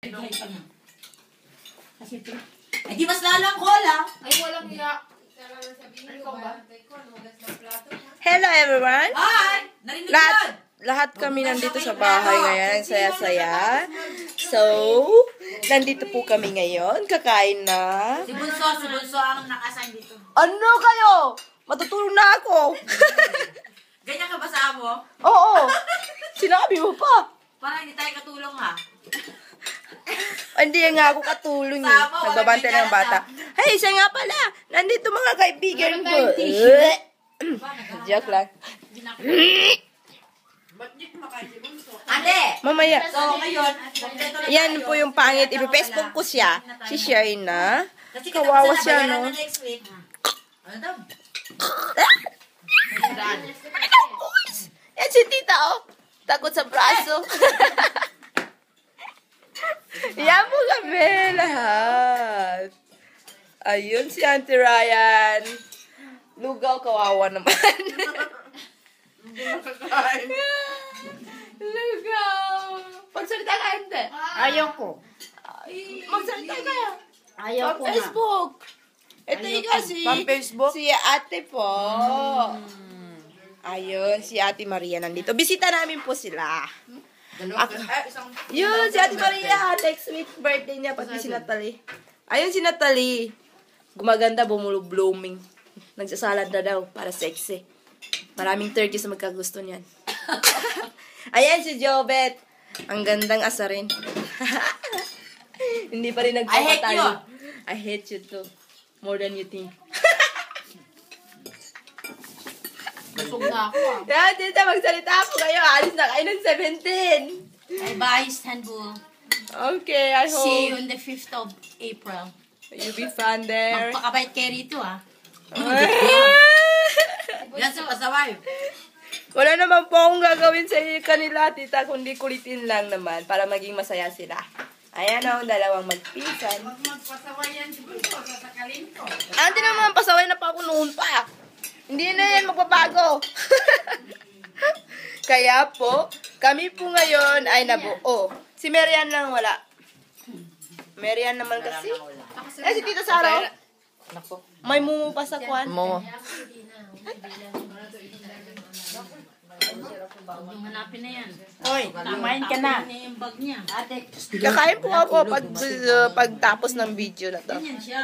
Ay, di mas lalang cola. Ay, walang hiya. Hello everyone! Hi! Narinig yan! Lahat kami nandito sa bahay ngayon. Saya-saya. So, nandito po kami ngayon. Kakain na. Si Bunso ang nakasign dito. Ano kayo? Matutulog na ako. Ganyan ka ba sa amo? Oo. Sinabi mo pa. Para hindi tayo katulong ha. Hindi nga ako katulong eh. Nagbabante ng bata. Hey, siya nga pala. Nandito mga kaibigan ko. Joke lang. Ate! Mamaya. So, ngayon, Yan po yung pangit. Ipi-Facebook ko siya. Si Shaina. kasi Kawawa siya, no? next week. Ano daw? Yan si tita, oh. Takot sa braso. Yan po kami lahat. Ayun si Auntie Ryan. Lugaw, kawawa naman. Lugaw. Pagsalita ka, hindi. Ayoko. Magsalita ka. Ayoko na. Facebook. Ito kasi Pang-Facebook? si ate po. Ayun, si Ate Maria nandito. Bisita namin po sila. Yun, si Ate Maria. Next week, birthday niya. Pati si Natalie. Ayun si Natalie. Gumaganda, blooming. Nagsasalad na daw para sexy. Maraming 30 sa magkagusto niyan. Ayan si Jobet. Ang gandang asarin. Hindi pa rin nagpapatalo. I hate you too. More than you think. Busog na ako ah. Kaya, tita, magsalita ako kayo. Alis na kayo ng 17. Bye bye, Istanbul. Okay, I hope See you on the 5th of April. you'll be fun there. Magpakabait kayo rito, ah. Yan sa pasaway. Wala naman po akong gagawin sa kanila, tita, kundi kulitin lang naman para maging masaya sila. Ayan o, dalawang magpisan. Magpasaway yan si Bunso, sasakalin ko. Ante naman, pasaway na pa ako noon pa. Hindi na yan magbabago. Kaya po, kami po ngayon ay nabuo. Si Marian lang wala. Marian naman kasi. Eh, si Tita Saro. Nako. May mumu pa sa kwan. Momo. Huwag yung hanapin na yan. Hoy, kumain ka na. Tapos yung bag niya. Ate. Kakain po ako pagtapos ng video na to. Yan siya.